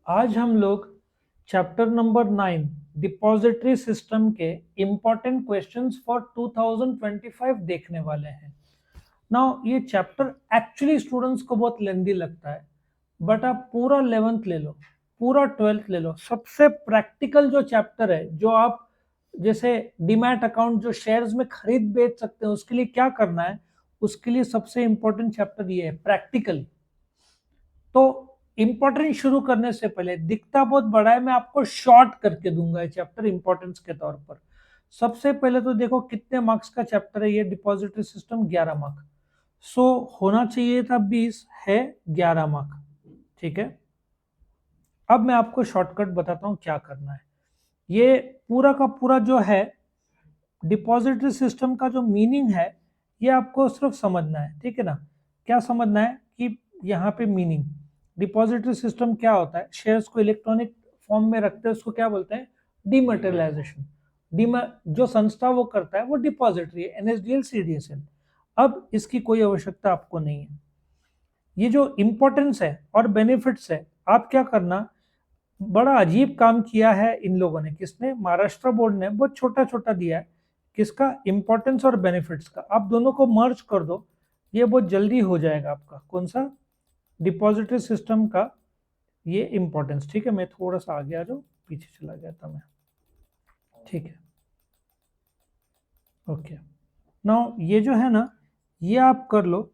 आज हम लोग चैप्टर नंबर 9 डिपॉजिटरी सिस्टम के इम्पोर्टेंट क्वेश्चंस फॉर 2025 देखने वाले हैं। नाउ ये चैप्टर एक्चुअली स्टूडेंट्स को बहुत लेंदी लगता है, बट आप पूरा 11th ले लो, पूरा 12th ले लो, सबसे प्रैक्टिकल जो चैप्टर है, जो आप जैसे डीमैट अकाउंट जो शेयर्स में खरीद बेच सकते हैं, उसके लिए क्या करना है, उसके लिए सबसे इंपॉर्टेंट चैप्टर ये है प्रैक्टिकल। तो इंपॉर्टेंट शुरू करने से पहले, दिखता बहुत बड़ा है, मैं आपको शॉर्ट करके दूंगा ये चैप्टर इंपॉर्टेंस के तौर पर। सबसे पहले तो देखो कितने मार्क्स का चैप्टर है ये डिपॉजिटरी सिस्टम, 11 मार्क। सो होना चाहिए था 20, है 11 मार्क। ठीक है, अब मैं आपको शॉर्टकट बताता हूं क्या करना है। ये पूरा का पूरा जो है डिपॉजिटरी सिस्टम का जो मीनिंग है, ये आपको सिर्फ समझना है। ठीक है ना, क्या समझना है कि यहाँ पे मीनिंग, डिपॉजिटरी सिस्टम क्या होता है, शेयर्स को इलेक्ट्रॉनिक फॉर्म में रखते हैं, उसको क्या बोलते हैं, डीमटेरियलाइजेशन। जो संस्था वो करता है वो डिपॉजिटरी है, एनएसडीएल सीडीएसएल। अब इसकी कोई आवश्यकता आपको नहीं है। ये जो इंपॉर्टेंस है और बेनिफिट्स है, आप क्या करना, बड़ा अजीब काम किया है इन लोगों ने, किसने, महाराष्ट्र बोर्ड ने बहुत छोटा छोटा दिया है, किसका, इंपॉर्टेंस और बेनिफिट्स का। आप दोनों को मर्ज कर दो, ये बहुत जल्दी हो जाएगा आपका। कौन सा, डिपॉजिटरी सिस्टम का ये इंपॉर्टेंस। ठीक है, मैं थोड़ा सा आगे आ जाऊं, पीछे चला गया था मैं। ठीक है, ओके। नाउ ये जो है ना, ये आप कर लो,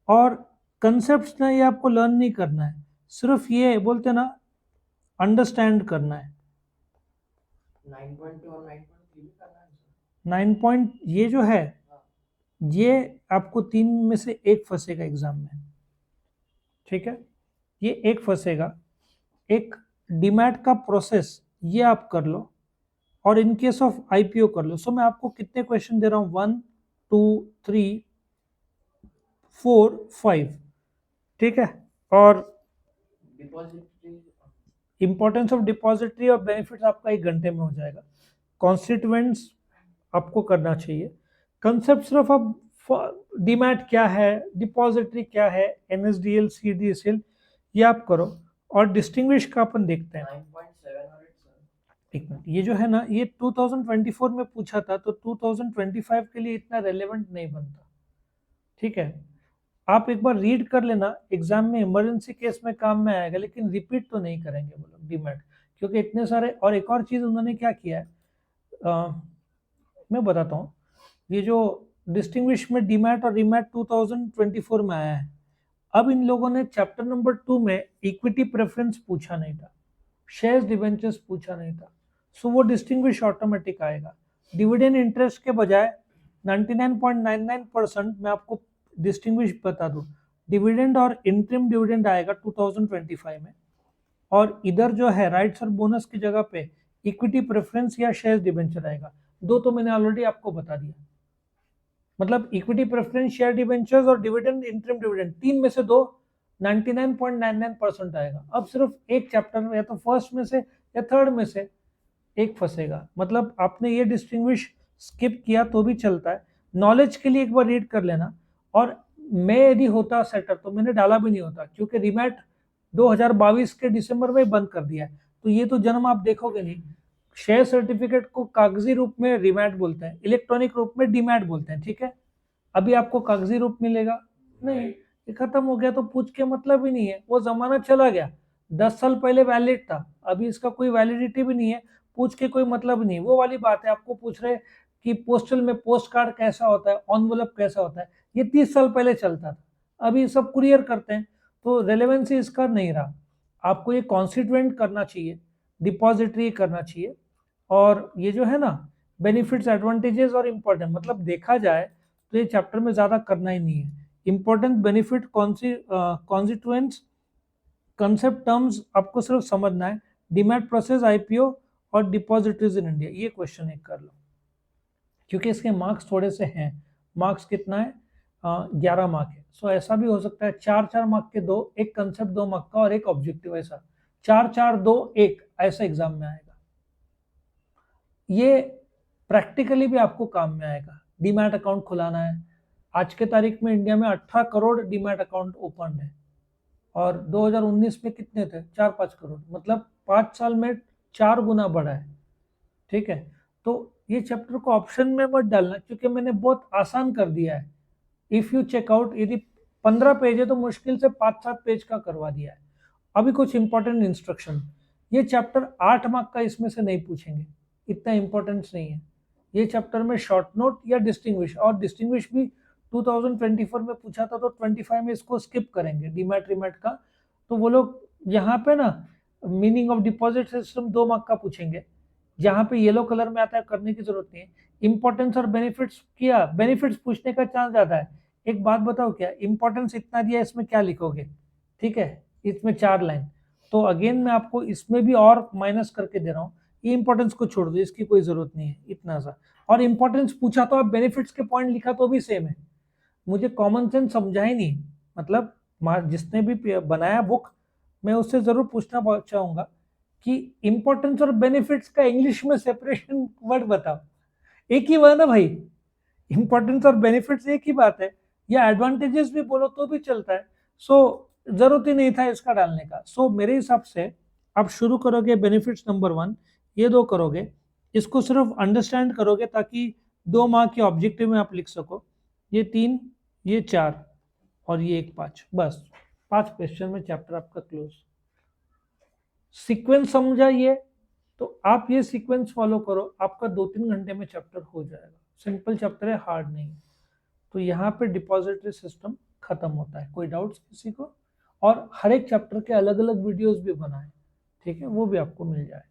और कंसेप्ट ना ये आपको लर्न नहीं करना है, सिर्फ ये बोलते ना अंडरस्टैंड करना है। 9.2 और 9.3 भी करना है। 9 पॉइंट ये जो है, ये आपको 3 में से एक फंसेगा एग्जाम में। ठीक है, ये एक फंसेगा। एक डीमैट का प्रोसेस ये आप कर लो, और इन केस ऑफ आईपीओ कर लो। सो मैं आपको कितने क्वेश्चन दे रहा हूं, 1 2 3 4 5। ठीक है, और इंपॉर्टेंस ऑफ डिपॉजिटरी और बेनिफिट्स आपका 1 घंटे में हो जाएगा। कॉन्स्टिट्यूएंट्स आपको करना चाहिए। कंसेप्ट सिर्फ अब डीमैट क्या है, डिपॉजिटरी क्या है, एनएसडीएल सीडीएसएल, ये आप करो। और डिस्टिंग्विश का अपन देखते हैं। 9.7 एक मिनट, ये जो है ना, ये 2024 में पूछा था, तो 2025 के लिए इतना रेलेवेंट नहीं बनता। ठीक है, आप एक बार रीड कर लेना, एग्जाम में इमरजेंसी केस में काम में आएगा, लेकिन रिपीट तो नहीं करेंगे वो लोग डीमैट, क्योंकि इतने सारे। और एक और चीज उन्होंने क्या किया है, मैं बताता हूँ। ये जो डिस्टिंग्विश में डीमैट और रीमैट 2024 में आया है, अब इन लोगों ने चैप्टर नंबर 2 में इक्विटी प्रेफरेंस पूछा नहीं था, शेयर्स डिवेंचर्स पूछा नहीं था, सो वो डिस्टिंग्विश ऑटोमेटिक आएगा। डिविडेंड इंटरेस्ट के बजाय 99.99% मैं आपको डिस्टिंग्विश बता दूं, डिविडेंड और इंटरिम डिविडेंड आएगा 2025 में। और इधर जो है राइट्स और बोनस की जगह पे इक्विटी प्रेफरेंस या शेयर्स डिवेंचर आएगा। दो तो मैंने ऑलरेडी आपको बता दिया, मतलब इक्विटी प्रेफरेंस, शेयर डिवेंचर्स और डिविडेंड, इंटरिम डिविडेंड, 3 में से 2 99.99% आएगा। अब सिर्फ एक चैप्टर में, या तो फर्स्ट में से या थर्ड में से एक फंसेगा। मतलब आपने ये डिस्टिंग्विश स्किप किया तो भी चलता है, नॉलेज के लिए एक बार रीड कर लेना। और मैं यदि होता सेटर तो मैंने डाला भी नहीं होता, क्योंकि रिमैट 2022 के दिसंबर में बंद कर दिया है, तो ये तो जन्म आप देखोगे नहीं। शेयर सर्टिफिकेट को कागजी रूप में रिमैट बोलते हैं, इलेक्ट्रॉनिक रूप में डीमैट बोलते हैं। ठीक है, अभी आपको कागजी रूप मिलेगा नहीं, ये खत्म हो गया, तो पूछ के मतलब ही नहीं है, वो जमाना चला गया। 10 साल पहले वैलिड था, अभी इसका कोई वैलिडिटी भी नहीं है, पूछ के कोई मतलब नहीं। वो वाली बात है, आपको पूछ रहे कि पोस्टल में पोस्ट कार्ड कैसा होता है, एनवेलप कैसा होता है, ये 30 साल पहले चलता था, अभी सब कुरियर करते हैं, तो रेलेवेंसी इसका नहीं रहा। आपको ये कॉन्स्टिट्यूएंट करना चाहिए, डिपॉजिटरी करना चाहिए। और ये जो है ना, बेनिफिट्स, एडवांटेजेस और इंपॉर्टेंट, मतलब देखा जाए तो ये चैप्टर में ज्यादा करना ही नहीं है। Important, benefit, constituents, concept, terms आपको सिर्फ समझना है। डीमैट प्रोसेस, आईपीओ और डिपॉजिटरीज इन इंडिया, ये क्वेश्चन एक कर लो, क्योंकि इसके मार्क्स थोड़े से हैं। मार्क्स कितना है, 11 मार्क है। सो ऐसा भी हो सकता है 4-4 मार्क के दो, एक कंसेप्ट 2 मार्क का और एक ऑब्जेक्टिव, ऐसा 4-4-2-1 ऐसा एग्जाम में आएगा। ये प्रैक्टिकली भी आपको काम में आएगा। डीमैट अकाउंट खुलाना है, आज के तारीख में इंडिया में 18 करोड़ डीमैट अकाउंट ओपन है। और 2019 में कितने थे, 4-5 करोड़, मतलब 5 साल में 4 गुना बढ़ा है। ठीक है, तो ये चैप्टर को ऑप्शन में मत डालना क्योंकि मैंने बहुत आसान कर दिया है। इफ यू चेकआउट, यदि 15 पेज है तो मुश्किल से 5-7 पेज का करवा दिया है। अभी कुछ इंपॉर्टेंट इंस्ट्रक्शन, ये चैप्टर 8 मार्क का इसमें से नहीं पूछेंगे, इतना इंपॉर्टेंस नहीं है। ये चैप्टर में शॉर्ट नोट या डिस्टिंग्विश, और डिस्टिंग्विश भी 2024 में पूछा था तो 25 में इसको स्किप करेंगे डीमैट रिमैट का। तो वो लोग यहाँ पे ना meaning of deposit system 2 mark का पूछेंगे, जहाँ पे येलो कलर में आता है करने की जरूरत नहीं है। इंपॉर्टेंस और बेनिफिट्स किया, बेनिफिट्स पूछने का चांस ज्यादा है। एक बात बताओ, क्या इंपॉर्टेंस इतना दिया, इसमें क्या लिखोगे? ठीक है, इसमें 4 लाइन, तो अगेन मैं आपको इसमें भी और माइनस करके दे रहा हूँ। ये इंपॉर्टेंस को छोड़ दो, इसकी कोई जरूरत नहीं है इतना सा। और इंपॉर्टेंस पूछा तो आप बेनिफिट्स के पॉइंट लिखा तो भी सेम है। मुझे कॉमन सेंस समझा ही नहीं, मतलब जिसने भी बनाया बुक, मैं उससे जरूर पूछना चाहूंगा कि इंपॉर्टेंस और बेनिफिट्स का इंग्लिश में सेपरेशन वर्ड बताओ। एक ही वर्ड है भाई, इंपॉर्टेंस और बेनिफिट्स एक ही बात है, या एडवांटेजेस भी बोलो तो भी चलता है। सो जरूरत ही नहीं था इसका डालने का। सो मेरे हिसाब से आप शुरू करोगे बेनिफिट्स नंबर 1, ये 2 करोगे, इसको सिर्फ अंडरस्टैंड करोगे ताकि 2 मार्क के ऑब्जेक्टिव में आप लिख सको। ये 3, ये 4 और ये एक 5, बस 5 क्वेश्चन में चैप्टर आपका क्लोज। सीक्वेंस समझा ये, तो आप ये सीक्वेंस फॉलो करो, आपका 2-3 घंटे में चैप्टर हो जाएगा। सिंपल चैप्टर है, हार्ड नहीं। तो यहाँ पे डिपॉजिटरी सिस्टम खत्म होता है। कोई डाउट्स किसी को? और हर एक चैप्टर के अलग अलग वीडियोस भी बनाए, ठीक है, वो भी आपको मिल जाए।